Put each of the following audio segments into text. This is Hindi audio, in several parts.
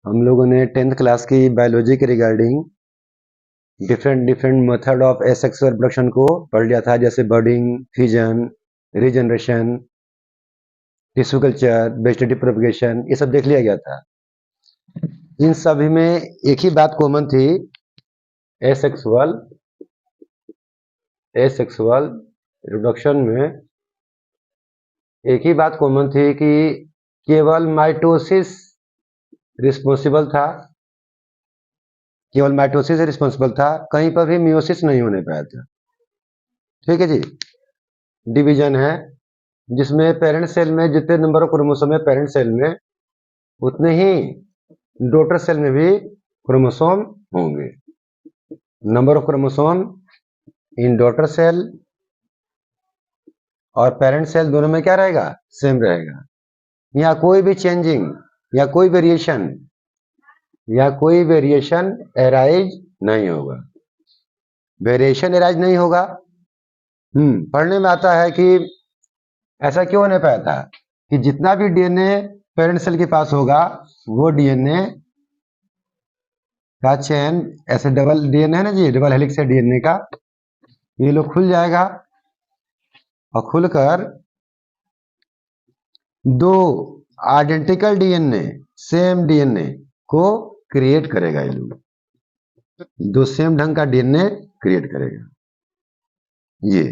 हम लोगों ने 10th क्लास की बायोलॉजी के regarding different method of asexual reproduction को पढ़ लिया था, जैसे budding, fusion, regeneration, tissue culture, vegetative propagation, ये सब देख लिया गया था। इन सभी में एक ही बात कॉमन थी, एसेक्सुअल रिप्रोडक्शन में एक ही बात कॉमन थी कि केवल माइटोसिस रिस्पॉन्सिबल था, केवल माइटोसिस रिस्पॉन्सिबल था, कहीं पर भी मियोसिस नहीं होने पाया था। ठीक है जी। डिवीजन है जिसमें पेरेंट सेल में जितने नंबर ऑफ क्रोमोसोम है पेरेंट सेल में, उतने ही डॉटर सेल में भी क्रोमोसोम होंगे। Number of chromosome in daughter cell और पेरेंट सेल दोनों में क्या रहेगा? सेम रहेगा। यहाँ कोई भी चेंजिंग या कोई वेरिएशन एराइज नहीं होगा। वेरिएशन एराइज नहीं होगा। पढ़ने में आता है कि ऐसा क्यों होने पाया था कि जितना भी डीएनए पेरेंट सेल के पास होगा, वो डीएनए का चेन, ऐसे डबल डीएनए है ना जी, डबल हेलिक्स है डीएनए का, ये लोग खुल जाएगा और खुलकर दो आइडेंटिकल डीएनए, सेम डीएनए को क्रिएट करेगा। ये लोग दो सेम ढंग का डीएनए क्रिएट करेगा। ये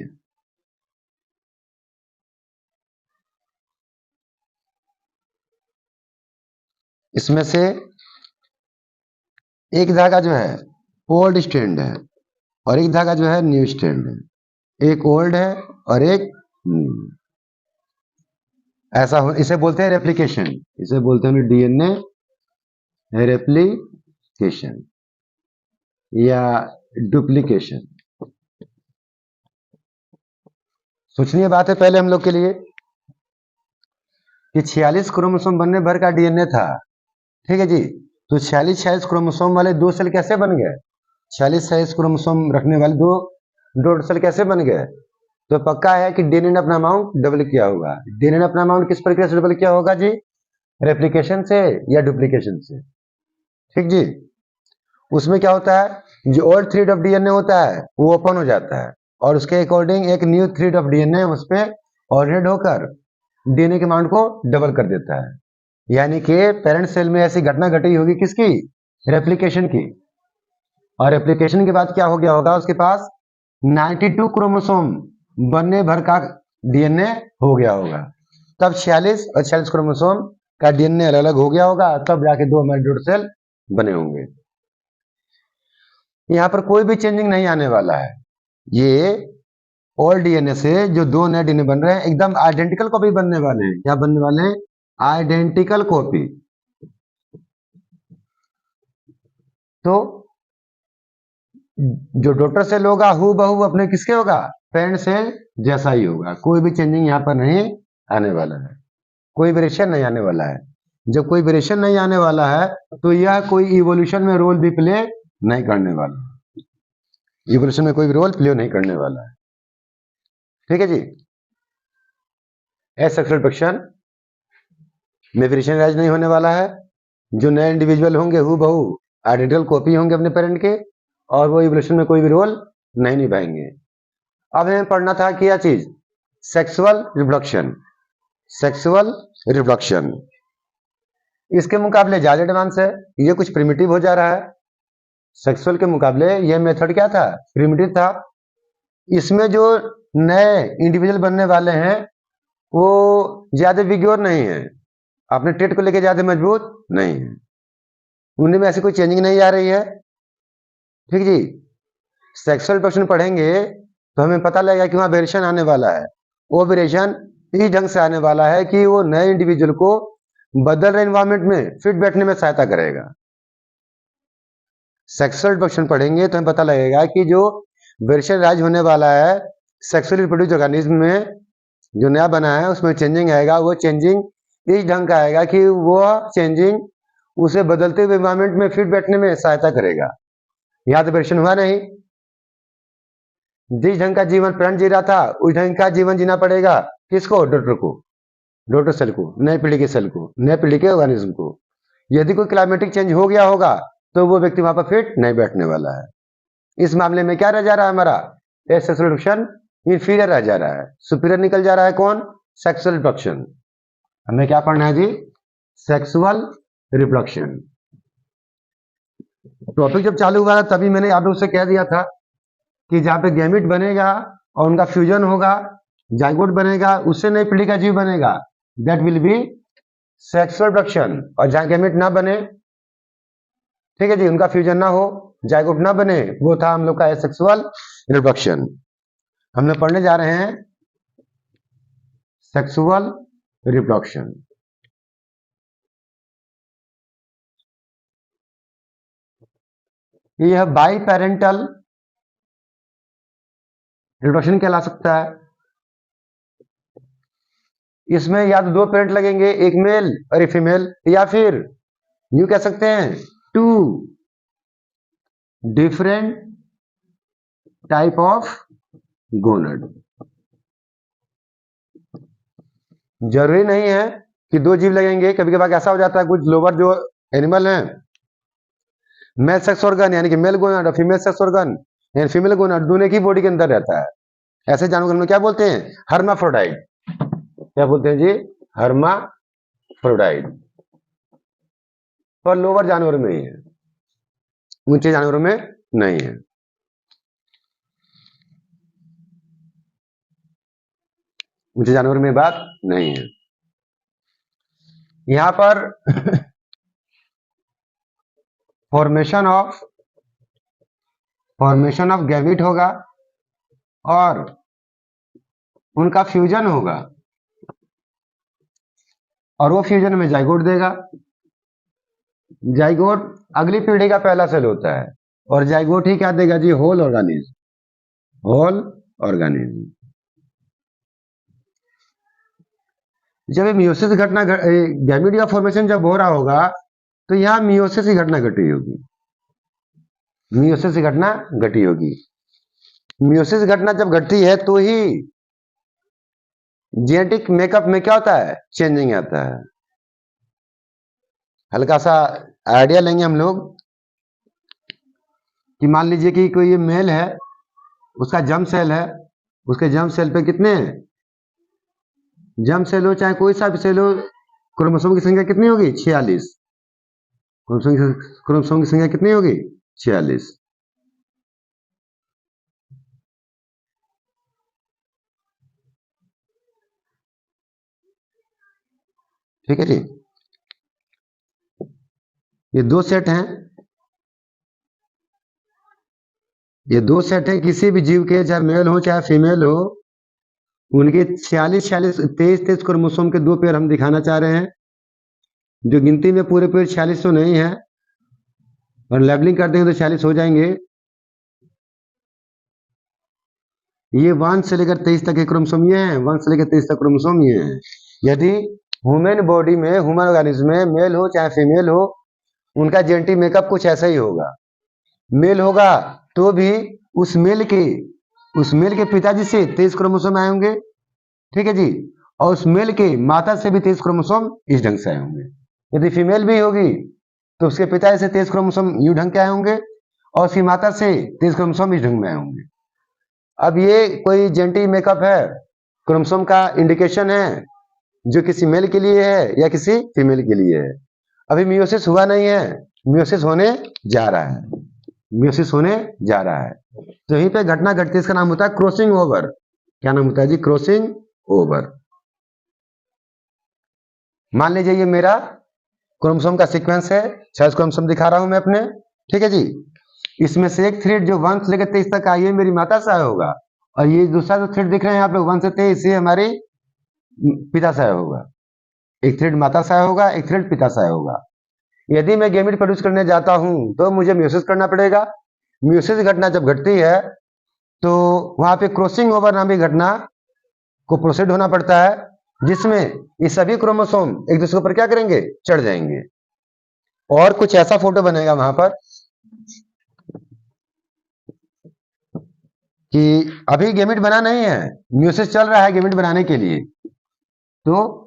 इसमें से एक धागा जो है ओल्ड स्ट्रैंड है और एक धागा जो है न्यू स्ट्रैंड है। एक ओल्ड है और एक न्यू। ऐसा इसे बोलते हैं रेप्लिकेशन। इसे बोलते हैं डीएनए रेप्लिकेशन या डुप्लीकेशन। सोचनीय बात है पहले हम लोग के लिए कि 46 क्रोमोसोम बनने भर का डीएनए था। ठीक है जी। तो 46 क्रोमोसोम वाले दो सेल कैसे बन गए? 46 क्रोमोसोम रखने वाले दो डॉटर सेल कैसे बन गए? तो पक्का है कि डीएनए ने अपना अमाउंट डबल किया होगा। डीएनए ने अपना अमाउंट किस प्रक्रिया से डबल किया होगा जी? रेप्लिकेशन से या डुप्लीकेशन से। ठीक जी। उसमें क्या होता है, जो ओल्ड थ्रेड ऑफ डीएनए होता है वो ओपन हो जाता है और उसके अकॉर्डिंग एक न्यू थ्रेड ऑफ डीएनए उस पर ऑर्डिनेट होकर डीएनए के अमाउंट को डबल कर देता है। यानी कि पेरेंट सेल में ऐसी घटना घटी होगी किसकी? रेप्लिकेशन की। और रेप्लिकेशन के बाद क्या हो गया होगा? उसके पास 92 क्रोमोसोम बनने भर का डीएनए हो गया होगा। तब 46 और 46 क्रोमोसोम का डीएनए अलग अलग हो गया होगा, तब जाके दो हमारे डॉटर सेल बने होंगे। यहाँ पर कोई भी चेंजिंग नहीं आने वाला है। ये ओल्ड डीएनए से जो दो नए डीएनए बन रहे हैं एकदम आइडेंटिकल कॉपी बनने वाले हैं। क्या बनने वाले हैं? Identical copy. तो जो डॉटर सेल होगा हु बहू अपने किसके होगा? पेरेंट सेल जैसा ही होगा। कोई भी चेंजिंग यहाँ पर नहीं आने वाला है, कोई वेरिएशन नहीं आने वाला है। जब कोई वेरिएशन नहीं आने वाला है तो यह कोई इवोल्यूशन में रोल भी प्ले नहीं करने वाला। इवोल्यूशन में कोई भी रोल प्ले नहीं करने वाला है। ठीक है जी। एसेक्सुअल रिप्रोडक्शन में वेरिएशन राइज नहीं होने वाला है। जो नए इंडिविजुअल होंगे हु बहू आइडेंटिकल कॉपी होंगे अपने पेरेंट के और वो इवोल्यूशन में कोई भी रोल नहीं निभाएंगे। अब हमें पढ़ना था क्या चीज? Sexual reproduction. सेक्सुअल रिप्रोडक्शन इसके मुकाबले ज्यादा एडवांस है, ये कुछ प्रिमिटिव हो जा रहा है। सेक्सुअल के मुकाबले ये मेथड क्या था? प्रिमिटिव था। इसमें जो नए इंडिविजुअल बनने वाले हैं वो ज्यादा विग्योर नहीं है, अपने ट्रेट को लेकर ज्यादा मजबूत नहीं है, उनमें ऐसी कोई चेंजिंग नहीं आ रही है। ठीक जी। सेक्सुअल रिप्रोडक्शन पढ़ेंगे तो हमें पता लगेगा कि वहां वेरिएशन आने वाला है। वो वेरिएशन इस ढंग से आने वाला है कि वो नए इंडिविजुअल को बदल रहे एनवायरमेंट में फिट बैठने में सहायता करेगा। सेक्सुअल रिप्रोडक्शन पढ़ेंगे तो हमें पता लगेगा कि जो वेरिएशन राइज होने वाला है सेक्सुअली रिप्रोड्यूस ऑर्गेनिज्म में, जो नया बना है उसमें चेंजिंग आएगा। वो चेंजिंग इस ढंग का आएगा कि वो चेंजिंग उसे बदलते हुए एनवायरमेंट में फिट बैठने में सहायता करेगा। यहां तो वेरिएशन हुआ नहीं। जिस ढंग का जीवन पेरेंट जी रहा था उस ढंग का जीवन जीना पड़ेगा किसको? डॉटर को, डॉटर सेल को, नए पीढ़ी के सेल को, नए पीढ़ी के ऑर्गेनिज्म को। यदि कोई क्लाइमेटिक चेंज हो गया होगा तो वो व्यक्ति वहां पर फिट नहीं बैठने वाला है। इस मामले में क्या रह जा रहा है हमारा, सेक्सुअल रिप्रोडक्शन इंफीरियर रह जा रहा है, सुपीरियर निकल जा रहा है कौन, सेक्सुअल रिप्रोडक्शन। हमें क्या पढ़ना है जी, सेक्सुअल रिप्रोडक्शन। टॉपिक जब चालू हुआ था तभी मैंने आप लोग से कह दिया था कि जहां पे गैमिट बनेगा और उनका फ्यूजन होगा, जाइगोट बनेगा, उससे नई पीढ़ी का जीव बनेगा, that will be sexual reproduction. और जहां गैमिट ना बने, ठीक है जी, उनका फ्यूजन ना हो, जाइगोट ना बने, वो था हम लोग का सेक्सुअल रिप्रोडक्शन। हम लोग पढ़ने जा रहे हैं सेक्सुअल रिप्रोडक्शन। यह बाई पेरेंटल रिप्रोडक्शन कहला सकता है। इसमें या तो दो पेरेंट लगेंगे, एक मेल और एक फीमेल, या फिर यूं कह सकते हैं टू डिफरेंट टाइप ऑफ गोनड। जरूरी नहीं है कि दो जीव लगेंगे, कभी कभार ऐसा हो जाता है कुछ लोअर जो एनिमल हैं, मेल सेक्स ऑर्गन यानी कि मेल गोनाड और फीमेल सेक्स ऑर्गन यानी फीमेल गोनाड दोनों की बॉडी के अंदर रहता है। ऐसे जानवर हम लोग क्या बोलते हैं, हर्माफ्रोडाइट। क्या बोलते हैं जी, हर्माफ्रोडाइट। पर लोअर जानवर में ही है, ऊंचे जानवरों में नहीं है। ऊंचे जानवर में बात नहीं है। यहां पर फॉर्मेशन ऑफ गैमिट होगा और उनका फ्यूजन होगा, और वो फ्यूजन में जाइगोट देगा। जाइगोट अगली पीढ़ी का पहला सेल होता है, और जाइगोट ही क्या देगा जी, होल ऑर्गेनिज्म। Whole organism. जब मियोसिस घटना गैमिट का फॉर्मेशन जब हो रहा होगा तो यहां मियोसिस की घटना घटी होगी, मियोसिस की घटना घटी होगी। मियोसिस घटना जब घटती है तो ही जेनेटिक मेकअप में क्या होता है, चेंजिंग आता है। हल्का सा आइडिया लेंगे हम लोग कि मान लीजिए कि कोई ये मेल है, उसका जर्म सेल है, उसके जर्म सेल पे कितने जर्म सेल हो, चाहे कोई सा भी सेल हो, क्रोमोसोम की संख्या कितनी होगी, 46। क्रोमोसोम की संख्या कितनी होगी, 46। ठीक है जी, ये दो सेट हैं, ये दो सेट हैं किसी भी जीव के, चाहे मेल हो चाहे फीमेल हो, उनके 46 23 क्रोमोसोम के दो पेयर हम दिखाना चाह रहे हैं, जो गिनती में पूरे पेयर 46 तो नहीं है, और लेबलिंग कर देंगे तो 46 हो जाएंगे। ये 1 से लेकर 23 तक के क्रोमोसोम ये हैं, 1 से लेकर 23 तक क्रोमोसोम ये हैं। यदि ह्यूमन बॉडी में, ह्यूमन ऑर्गेनिज्म में मेल हो चाहे फीमेल हो, उनका जेनेटिक मेकअप कुछ ऐसा ही होगा। मेल होगा तो भी उस मेल के पिताजी से 23 क्रोमोसोम आए होंगे, ठीक है जी, और उस मेल के माता से भी 23 क्रोमोसोम इस ढंग से आए होंगे। यदि फीमेल भी होगी तो उसके पिताजी से 23 क्रोमोसोम यू ढंग के आए होंगे, और उसकी माता से 23 क्रोमोसोम इस ढंग में आए होंगे। अब ये कोई जेनेटिक मेकअप है, क्रोमोसोम का इंडिकेशन है, जो किसी मेल के लिए है या किसी फीमेल के लिए है। अभी मियोसिस हुआ नहीं है, मियोसिस होने जा रहा है, मियोसिस होने जा रहा है। तो यहीं पे घटना घटती है, इसका नाम होता है क्रॉसिंग ओवर। क्या नाम होता है जी, क्रॉसिंग ओवर। मान लीजिए ये मेरा क्रोमोसोम का सीक्वेंस है, 26 क्रोमोसोम दिखा रहा हूं मैं अपने, ठीक है जी। इसमें से एक थ्रेड जो 1 से लेकर 23 तक आई है मेरी माता से आया होगा, और ये दूसरा जो थ्रेड दिख रहे हैं यहाँ पे 1 से 23 ये हमारी पिता से आया होगा। एक थ्रेड माता से आया होगा, एक थ्रेड पिता से आया होगा। यदि मैं गैमेट प्रोड्यूस करने जाता हूं तो मुझे मियोसिस करना पड़ेगा। मियोसिस घटना जब घटती है तो वहां पे क्रॉसिंग ओवर नामी घटना को प्रोसीड होना पड़ता है, जिसमें ये सभी क्रोमोसोम एक दूसरे पर क्या करेंगे, चढ़ जाएंगे, और कुछ ऐसा फोटो बनेगा वहां पर कि अभी गैमेट बना नहीं है, मियोसिस चल रहा है गैमेट बनाने के लिए। तो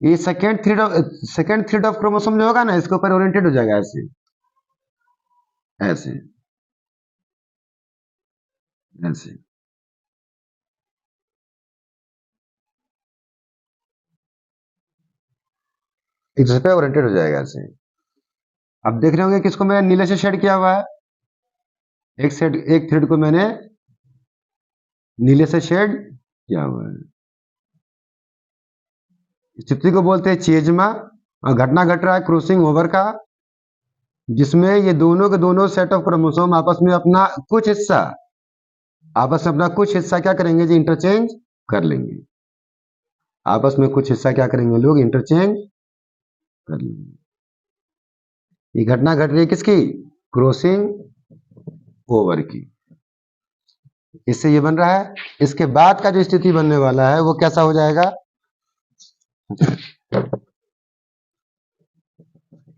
ये सेकेंड थ्रेड ऑफ क्रोमोसोम जो होगा ना, इसके ऊपर ओरिएंटेड हो जाएगा ऐसे ऐसे ऐसे। इस पे ओरिएंटेड हो जाएगा ऐसे। अब देख रहे होंगे किसको मैंने नीले से शेड किया हुआ है, एक थ्रेड को मैंने नीले से शेड किया हुआ है। स्थिति को बोलते हैं चेजमा, और घटना घट रहा है क्रॉसिंग ओवर का, जिसमें ये दोनों के दोनों सेट ऑफ क्रोमोसोम आपस में अपना कुछ हिस्सा क्या करेंगे जी, इंटरचेंज कर लेंगे। आपस में कुछ हिस्सा क्या करेंगे लोग, इंटरचेंज कर लेंगे। ये घटना घट रही है किसकी, क्रॉसिंग ओवर की। इससे ये बन रहा है। इसके बाद का जो स्थिति बनने वाला है वो कैसा हो जाएगा,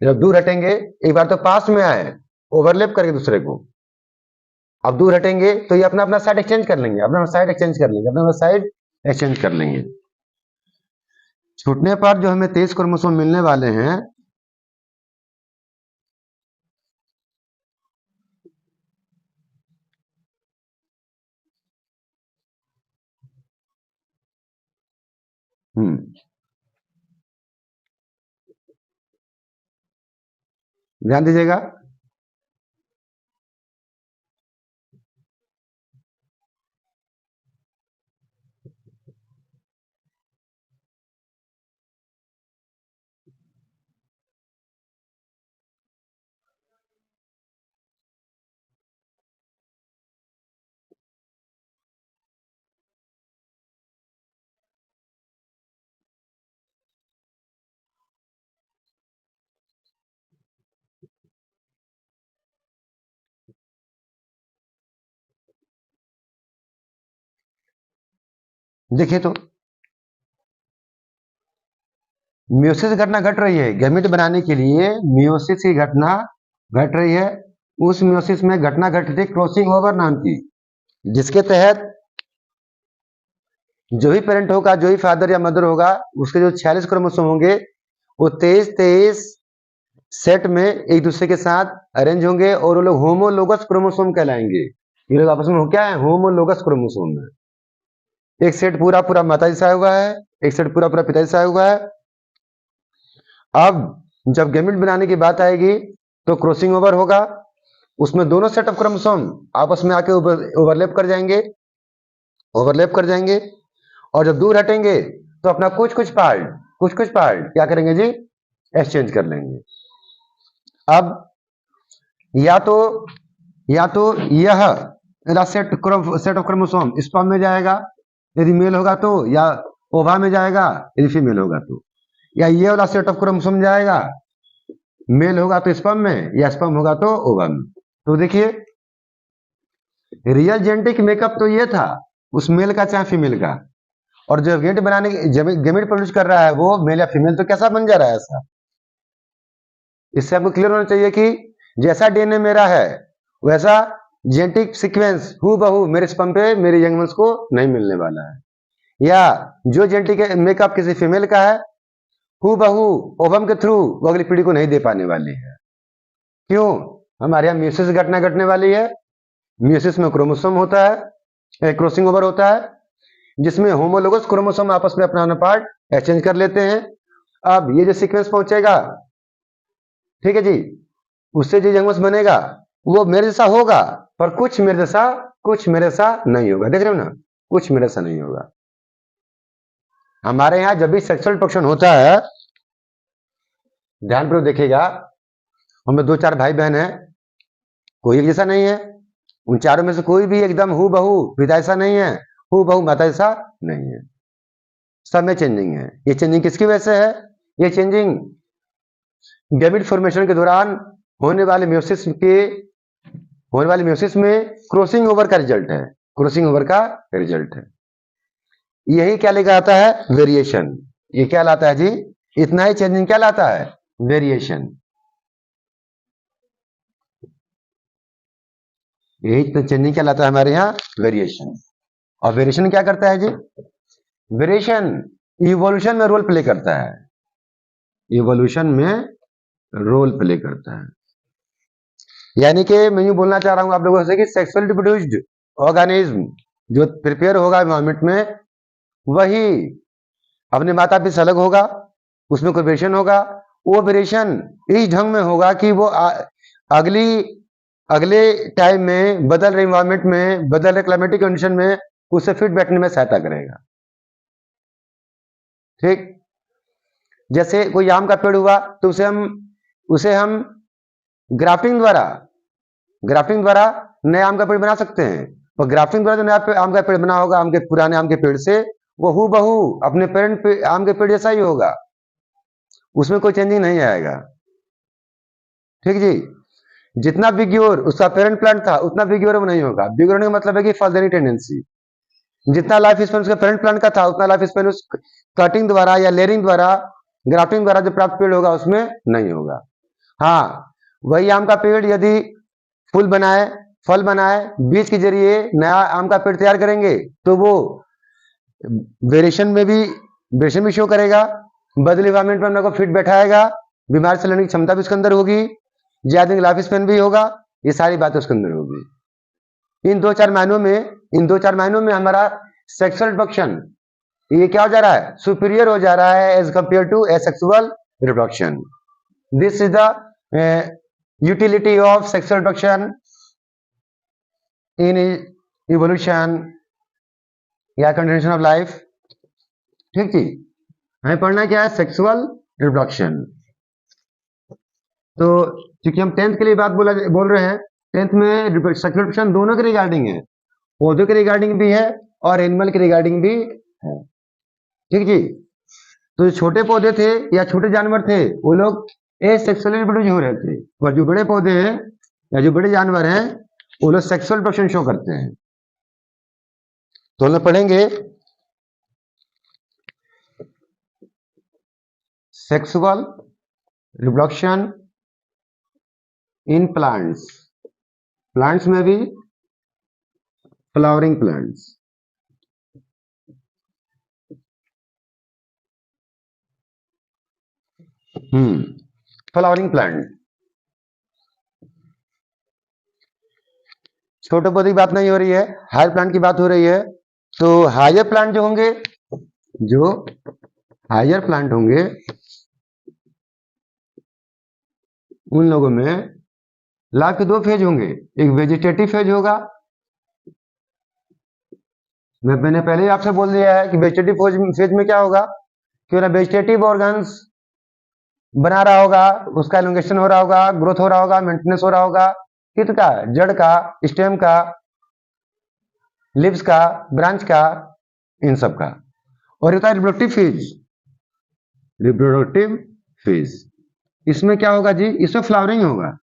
जब दूर हटेंगे, एक बार तो पास में आए, ओवरलैप करके दूसरे को, अब दूर हटेंगे तो ये अपना अपना साइड एक्सचेंज कर लेंगे, अपना साइड एक्सचेंज कर लेंगे। छूटने पर जो हमें 23 क्रोमोसोम मिलने वाले हैं, ध्यान दीजिएगा। देखिए तो मियोसिस घटना घट रही है, गैमेट बनाने के लिए मियोसिस की घटना घट रही है। उस मियोसिस में घटना घट रही है क्रॉसिंग ओवर नाम की, जिसके तहत जो भी पेरेंट होगा, जो भी फादर या मदर होगा, उसके जो 46 क्रोमोसोम होंगे वो 23 सेट में एक दूसरे के साथ अरेंज होंगे और वो लोग होमोलोगस क्रोमोसोम कहलाएंगे। ये लोग आपस में हो क्या है, होमोलोगस क्रोमोसोम है। एक सेट पूरा पूरा माता जैसा हुआ है, एक सेट पूरा पूरा पिता जैसा हुआ है। अब जब गैमेट बनाने की बात आएगी तो क्रॉसिंग ओवर होगा, उसमें दोनों सेट ऑफ क्रोमोसोम आपस में आके ओवरलैप कर जाएंगे, और जब दूर हटेंगे तो अपना कुछ कुछ पार्ट क्या करेंगे जी, एक्सचेंज कर लेंगे। अब या तो यह सेट ऑफ क्रोमोसोम स्पर्म में जाएगा यदि मेल होगा तो, या ओवा में जाएगा यदि फीमेल होगा तो, या ये वाला सेट ऑफ क्रोमोसोम जाएगा, मेल होगा तो स्पर्म में या स्पर्म होगा तो ओवा में। तो देखिए रियल जेनेटिक मेकअप तो ये था उस मेल का चाहे फीमेल का, और जो गेमेट प्रोड्यूस कर रहा है वो मेल या फीमेल, तो कैसा बन जा रहा है ऐसा। इससे आपको क्लियर होना चाहिए कि जैसा डीएनए मेरा है वैसा जेनेटिक सीक्वेंस हूबहू मेरे स्पर्म पे मेरे यंग वंश को नहीं मिलने वाला है, या जो जेनेटिक मेकअप किसी फीमेल का है हूबहू ओवम के थ्रू वो अगली पीढ़ी को नहीं दे पाने वाली है। क्यों, हमारे यहाँ म्यूसिस घटना घटने वाली है। म्यूसिस में क्रोमोसोम होता है, क्रॉसिंग ओवर होता है, जिसमें होमोलोगस क्रोमोसोम आपस में अपना पार्ट एक्सचेंज कर लेते हैं। अब ये जो सीक्वेंस पहुंचेगा, ठीक है जी, उससे जो यंग वंश बनेगा वो मेरे जैसा होगा, पर कुछ मेरे जैसा नहीं होगा। देख रहे हो ना, कुछ मेरे जैसा नहीं होगा। हमारे यहाँ जब भी सेक्सुअल रिप्रोडक्शन होता है, ध्यानपूर्वक देखिएगा, हमें 2-4 भाई बहन है, कोई एक जैसा नहीं है। उन चारों में से कोई भी एकदम हूबहू पिता जैसा नहीं है, हूबहू माता जैसा नहीं है, सब में चेंजिंग है। ये चेंजिंग किसकी वजह से है, ये चेंजिंग गैमेट फॉर्मेशन के दौरान होने वाले म्यूसिस में क्रॉसिंग ओवर का रिजल्ट है। यही क्या लेकर आता है, वेरिएशन। ये क्या लाता है जी, इतना ही चेंजिंग क्या लाता है, वेरिएशन। यही चेंजिंग क्या लाता है हमारे यहाँ, वेरिएशन। और वेरिएशन क्या करता है जी, वेरिएशन इवोल्यूशन में रोल प्ले करता है। इवोल्यूशन में रोल प्ले करता है। यानी कि मैं यूं बोलना चाह रहा हूं आप लोगों से कि सेक्सुअल रिप्रोड्यूस्ड ऑर्गेनिज्म जो प्रिपेयर होगा एनवायरमेंट में, वही अपने माता पिता से अलग होगा, उसमें कोई वेरिएशन होगा। वो वेरिएशन इस ढंग में होगा कि वो अगली अगले टाइम में बदल रहे इन्वायरमेंट में, बदल रहे क्लाइमेटिक कंडीशन में उससे फिट बैठने में सहायता करेगा। ठीक, जैसे कोई आम का पेड़ हुआ तो उसे हम ग्राफ्टिंग द्वारा नया आम का पेड़ बना सकते हैं। और ग्राफ्टिंग द्वारा जो नया आम का पेड़ बना होगा, आम के पुराने आम के पेड़ से, वो हूबहू अपने पेरेंट आम के पेड़ जैसा ही होगा, उसमें कोई चेंजिंग नहीं आएगा। ठीक जी, जितना विग्योर उसका पेरेंट प्लांट था उतना विग्योर वो नहीं होगा। विग्योर होने का मतलब है कि फॉल देनी टेंडेंसी। जितना लाइफ स्पेन उसका पेरेंट प्लांट का था उतना लाइफ स्पेन उस कटिंग द्वारा या लेयरिंग द्वारा, ग्राफ्टिंग द्वारा जो प्राप्त पेड़ होगा उसमें नहीं होगा। हाँ, वही आम का पेड़ यदि फूल बनाए, फल बनाए, बीज के जरिए नया आम का पेड़ तैयार करेंगे तो वो वेरिएशन भी शो करेगा, बदले इन्वायरमेंट में अपने को फिट बैठाएगा, बीमारी से लड़ने की क्षमता भी उसके अंदर होगी, ज्यादा लाइफ स्पेन भी होगा, ये सारी बातें उसके अंदर होगी। इन दो चार महीनों में हमारा सेक्सुअल रिप्रोडक्शन ये क्या हो जा रहा है, सुपीरियर हो जा रहा है as compare to asexual reproduction. This is the utility of sexual reproduction in evolution या कंटिन्यूएशन ऑफ लाइफ। ठीक जी, हमें पढ़ना क्या है, सेक्सुअल रिप्रोडक्शन। तो क्योंकि हम 10th के लिए बात बोल रहे हैं, 10th में सेक्सुअल रिप्रोडक्शन दोनों के रिगार्डिंग है, पौधों के रिगार्डिंग भी है और एनिमल के रिगार्डिंग भी है। ठीक जी, तो जो छोटे पौधे थे या छोटे जानवर थे वो लोग एसेक्सुअली रिप्रोड्यूस हो रहे थे, और जो बड़े पौधे हैं या जो बड़े जानवर हैं वो लोग सेक्सुअल रिप्रोडक्शन शो करते हैं। तो हम लोग पढ़ेंगे सेक्सुअल रिप्रोडक्शन इन प्लांट्स में भी फ्लावरिंग प्लांट्स। फ्लावरिंग प्लांट, छोटे पौधे की बात नहीं हो रही है, हायर प्लांट की बात हो रही है। तो हायर प्लांट जो होंगे, उन लोगों में लाइफ के दो फेज होंगे, एक वेजिटेटिव फेज होगा। मैंने पहले ही आपसे बोल दिया है कि वेजिटेटिव फेज में क्या होगा, कि वेजिटेटिव ऑर्गन्स बना रहा होगा, उसका एलोंगेशन हो रहा होगा, ग्रोथ हो रहा होगा, मेंटेनेंस हो रहा होगा, कित का, जड़ का, स्टेम का, लिव्स का, ब्रांच का, इन सब का। और होता है रिप्रोडक्टिव फेज। इसमें क्या होगा जी, इसमें फ्लावरिंग होगा।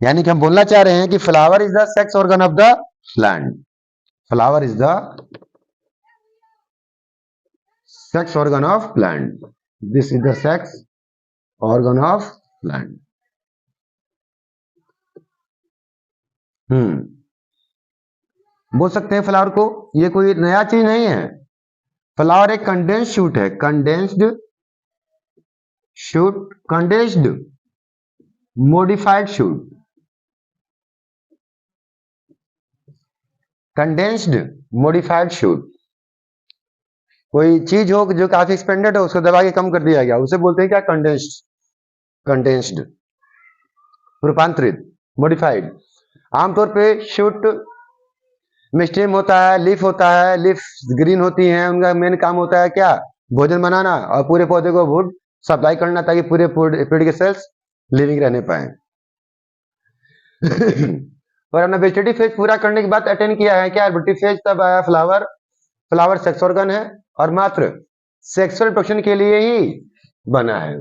यानी कि हम बोलना चाह रहे हैं कि flower is the sex organ of the plant. Flower is the sex organ of plant. This is the sex organ of plant. बोल सकते हैं फ्लावर को, ये कोई नया चीज नहीं है। फ्लावर एक कंडेंस्ड शूट है, कंडेंस्ड मोडिफाइड शूट, कोई चीज हो जो काफी एक्सपेंडेड हो, उसको दबा के कम कर दिया गया, उसे बोलते हैं क्या, कंडेंस्ड, रूपांतरित, मॉडिफाइड। आमतौर पे शूट में स्टेम होता है, लीफ होता है, लीफ ग्रीन होती हैं, उनका मेन काम होता है क्या, भोजन बनाना और पूरे पौधे को फूड सप्लाई करना, ताकि पूरे पेड़ के सेल्स लिविंग रहने पाए। और हमने वेजिटेटिव फेज पूरा करने के बाद अटेंड किया है क्या, रिप्रोडक्टिव फेज तब आया फ्लावर सेक्स ऑर्गन है और मात्र सेक्सुअल रिप्रोडक्शन के लिए ही बना है।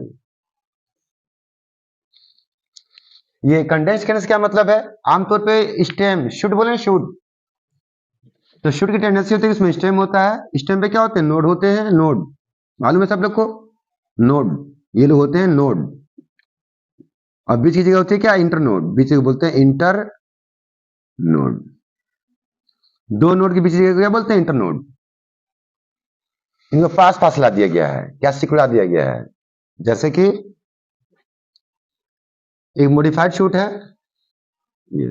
ये कंडेंस करने से क्या मतलब है, आमतौर पे स्टेम शूट बोले, शूट तो शूट की टेंडेंसी होती है इसमें स्टेम होता है, स्टेम पे क्या होते हैं, नोड होते हैं, नोड मालूम है सब लोग को, नोड, ये लोग होते हैं नोड। और बीच की जगह होती है क्या, इंटरनोड, बीच को बोलते हैं इंटर नोड। दो नोड के बीच की जगह क्या बोलते हैं, इंटरनोड। इनको पास पास ला दिया गया है, क्या सिकुड़ा दिया गया है। जैसे कि एक मॉडिफाइड शूट है, ये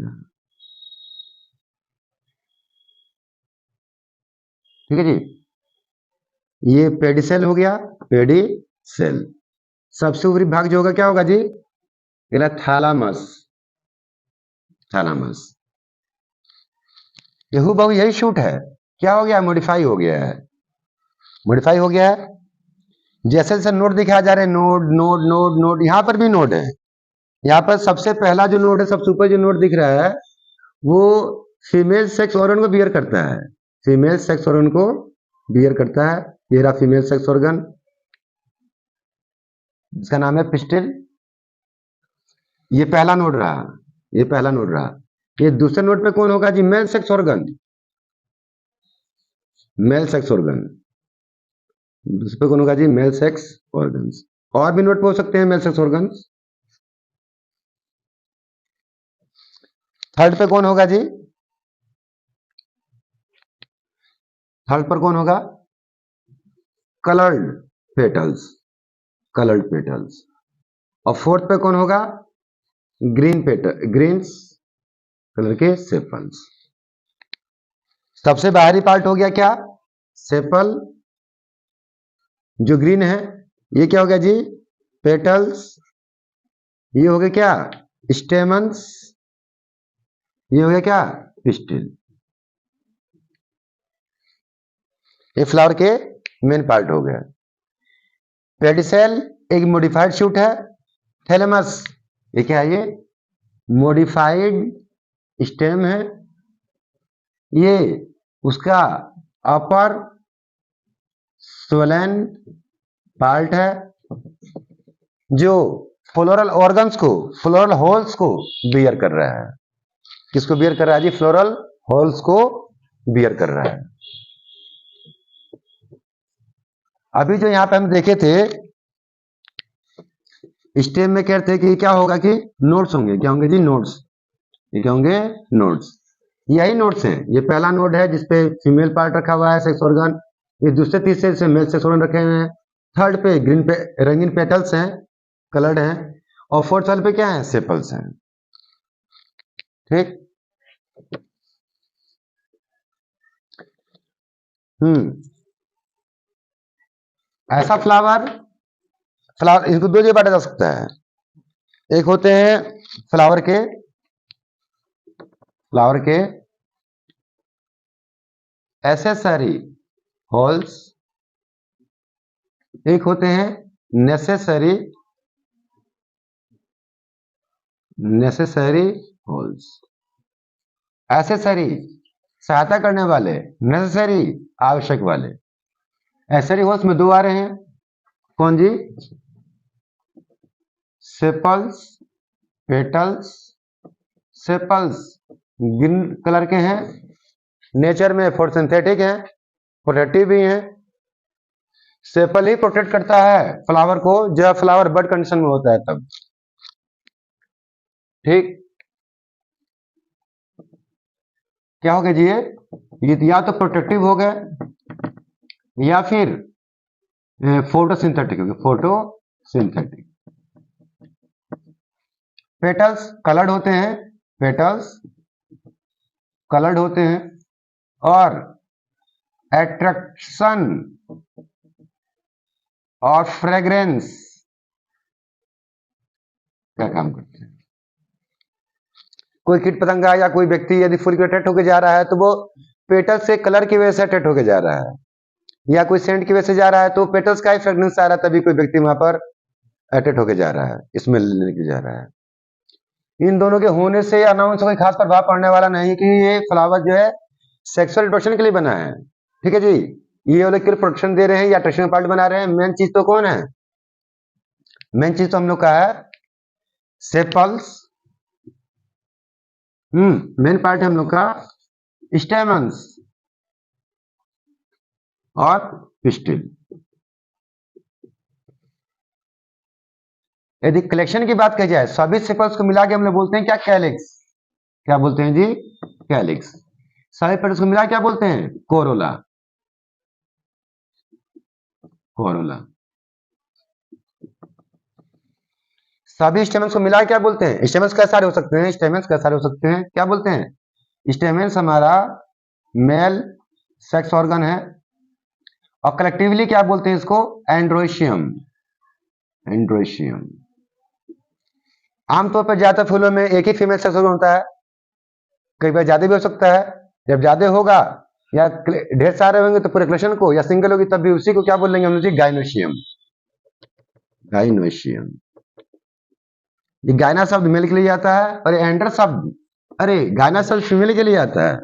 ठीक है जी, ये पेडिसेल हो गया, पेडिसेल। सबसे ऊपरी भाग जो होगा क्या होगा जी, थैलामस, थैलामस। यहू बहु यही शूट है, क्या हो गया, मॉडिफाई हो गया है, मॉडिफाई हो गया है। जैसे जैसे नोड दिखाया जा रहे हैं, नोड नोड नोड नोड, यहां पर भी नोड है। यहाँ पर सबसे पहला जो नोड है, सबसे ऊपर जो नोड दिख रहा है, वो फीमेल सेक्स ऑर्गन को बियर करता है, फीमेल सेक्स ऑर्गन को बियर करता है। ये रहा फीमेल सेक्स ऑर्गन, इसका नाम है पिस्टिल। ये पहला नोड रहा, ये पहला नोड रहा। ये दूसरे नोड पे कौन होगा जी, male sex organ, male sex organ. दूसरे पे कौन होगा जी, मेल सेक्स ऑर्गन्स। और भी नोड पे हो सकते हैं मेल सेक्स ऑर्गन्स। थर्ड पे कौन होगा जी, थर्ड पर कौन होगा, कलर्ड पेटल्स, कलर्ड पेटल्स। और फोर्थ पे कौन होगा, ग्रीन पेटल, ग्रीन्स कलर के सेपल्स। सबसे बाहरी पार्ट हो गया क्या, सेपल, जो ग्रीन है। ये क्या हो गया जी, पेटल्स। ये हो गया क्या, स्टेमन्स। ये हो गया क्या, पिस्टिल। ये फ्लावर के मेन पार्ट हो गया। पेडिसेल एक मॉडिफाइड शूट है। थैलेमस ये क्या है, ये मॉडिफाइड स्टेम है। ये उसका अपर स्वलन पार्ट है, जो फ्लोरल ऑर्गन्स को, फ्लोरल होल्स को बियर कर रहा है। किसको बियर कर रहा है जी, फ्लोरल होल्स को बियर कर रहा है। अभी जो यहां पे हम देखे थे, स्टेम में कहते हैं कि क्या होगा कि नोड्स होंगे, क्या होंगे जी, नोड्स। ये क्या होंगे, नोड्स। यही नोड्स हैं। ये पहला नोड है जिसपे फीमेल पार्ट रखा हुआ है, सेक्स ऑर्गन। ये दूसरे तीसरे से मेल सेक्स ऑर्गन रखे हुए हैं। थर्ड पे ग्रीन पे रंगीन पेटल्स हैं, कलर्ड हैं। और फोर्थ वाले पे क्या है, सेपल्स हैं। ठीक, ऐसा फ्लावर, फ्लावर इसको दो जगह बांटा जा सकता है। एक होते हैं फ्लावर के, फ्लावर के एसेसरी होल्स, एक होते हैं नेसेसरी, नेसेसरी होल्स। एसेसरी सहायता करने वाले, नेसेसरी आवश्यक वाले। एसेसरी होल्स में दो आ रहे हैं, कौन जी, sepals, petals. Sepals green colour के हैं, नेचर में फोटोसिंथेटिक हैं, प्रोटेक्टिव भी हैं। सेपल ही प्रोटेक्ट करता है फ्लावर को, जब फ्लावर बड कंडीशन में होता है तब। ठीक, क्या हो गया जी, ये या तो प्रोटेक्टिव हो गए या फिर फोटोसिंथेटिक हो गए, फोटोसिंथेटिक। पेटल्स कलर्ड होते हैं, पेटल्स कलर्ड होते हैं और एट्रैक्शन और फ्रेग्रेंस का काम करते हैं। कोई कीट पतंगा या कोई व्यक्ति यदि फूल के अट्रैक्ट होकर जा रहा है तो वो पेटल्स से कलर की वजह से अट्रैक्ट होकर जा रहा है, या कोई सेंट की वजह से जा रहा है तो पेटल्स का ही फ्रेग्रेंस आ रहा है, तभी कोई व्यक्ति वहां पर अट्रैक्ट होकर जा रहा है, स्मेल लेने के जा रहा है। इन दोनों के होने से या ना होने से कोई खास प्रभाव पड़ने वाला नहीं कि ये फ्लावर जो है सेक्सुअल रिप्रोडक्शन के लिए बना है। ठीक है जी, ये वाले के लिए प्रोडक्शन दे रहे हैं या अट्रैक्शन पार्ट बना रहे हैं। मेन चीज तो कौन है, मेन चीज तो हम लोग का है सेपल्स। मेन पार्ट है हम लोग का स्टेमन्स और पिस्टिल। यदि कलेक्शन की बात की जाए, सभी सेपल्स को मिला के हम लोग बोलते हैं क्या, कैलिक्स। क्या बोलते हैं जी, कैलिक्स। सभी पेटल्स को मिला क्या बोलते हैं, कोरोला। कोरोला। सभी स्टेमन्स को मिला क्या बोलते हैं? स्टेमन्स कैसे सारे हो सकते हैं? स्टेमन्स कैसे सारे हो सकते हैं? क्या बोलते हैं? स्टेमन्स हमारा मेल सेक्स ऑर्गन है और कलेक्टिवली क्या बोलते हैं इसको? एंड्रोशियम। एंड्रोशियम। आमतौर पर ज्यादातर फूलों में एक ही फीमेल सेक्स ऑर्गन होता है, कई बार ज्यादा भी हो सकता है। जब ज्यादा होगा या ढेर सारे होंगे तो पूरे कलेक्शन को, या सिंगल होगी तब भी उसी को क्या बोलेंगे हम लोग? गाइनोशियम। गाइनोशियम। ये गायना शब्द मेल के लिए आता है और एंडर शब्द, अरे गायना शब्द फीमेल के लिए आता है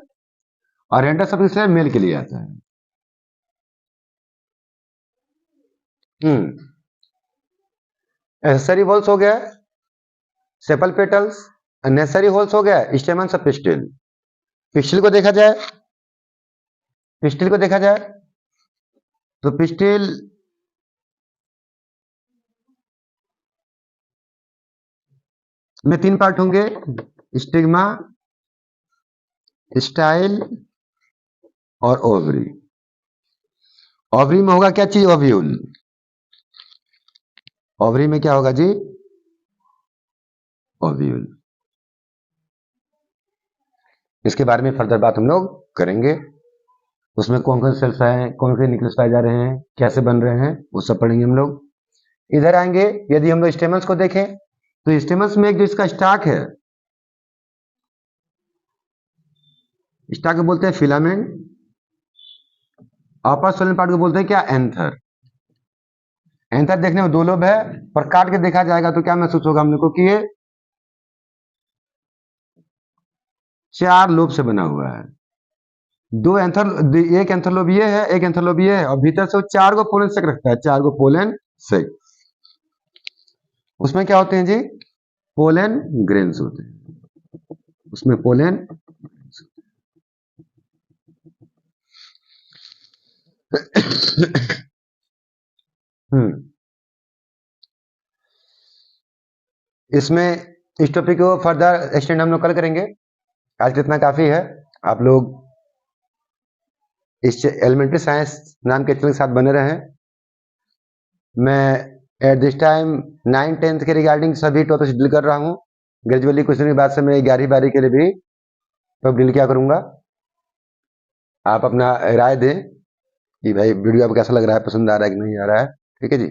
और एंडर शब्द किसके लिए? मेल के लिए आता है। एक्सेसरी होल्स हो गया सेपल पेटल्स, नेसेसरी होल्स हो गया स्टेमन्स ऑफ पिस्टिल। पिस्टिल को देखा जाए, पिस्टिल को देखा जाए तो पिस्टिल में 3 पार्ट होंगे, स्टिग्मा, स्टाइल और ओवरी। ओवरी में होगा क्या चीज? ओव्यूल। ओवरी में क्या होगा जी? ओव्यूल। इसके बारे में फर्दर बात हम लोग करेंगे। उसमें कौन कौन सेल्स हैं, कौन से न्यूक्लियस पाए जा रहे हैं, कैसे बन रहे हैं, वो सब पढ़ेंगे हम लोग। इधर आएंगे, यदि हम लोग स्टेमन्स को देखें तो स्टेमन्स में एक जो इसका स्टाक है, स्टाक को बोलते हैं फिलामेंट, अपर सोलन पार्ट को बोलते हैं क्या? एंथर। एंथर देखने में 2 लोब है, पर काट के देखा जाएगा तो क्या महसूस होगा हम लोग को कि ये 4 लोब से बना हुआ है। 2 एंथर, एक एंथर लोब ये है, एक एंथर लोब ये है और भीतर से वो 4 को पोलन सेक रखता है, 4 को पोलन सेक। उसमें क्या होते हैं जी? पोलन ग्रेन्स होते हैं, उसमें पोलन इसमें इस टॉपिक को फर्दर एक्सटेंड हम लोग कल करेंगे। आज कितना काफी है। आप लोग इस एलिमेंट्री साइंस नाम के चैनल के साथ बने रहें। मैं एट दिस टाइम 9th-10th के रिगार्डिंग सभी टॉपिक्स डील कर रहा हूँ। ग्रेजुअली कुछ दिन बाद से मैं 11वीं 12वीं के लिए भी टॉपिक डील क्या करूँगा। आप अपना राय दें कि भाई वीडियो आपको कैसा लग रहा है, पसंद आ रहा है कि नहीं आ रहा है। ठीक है जी।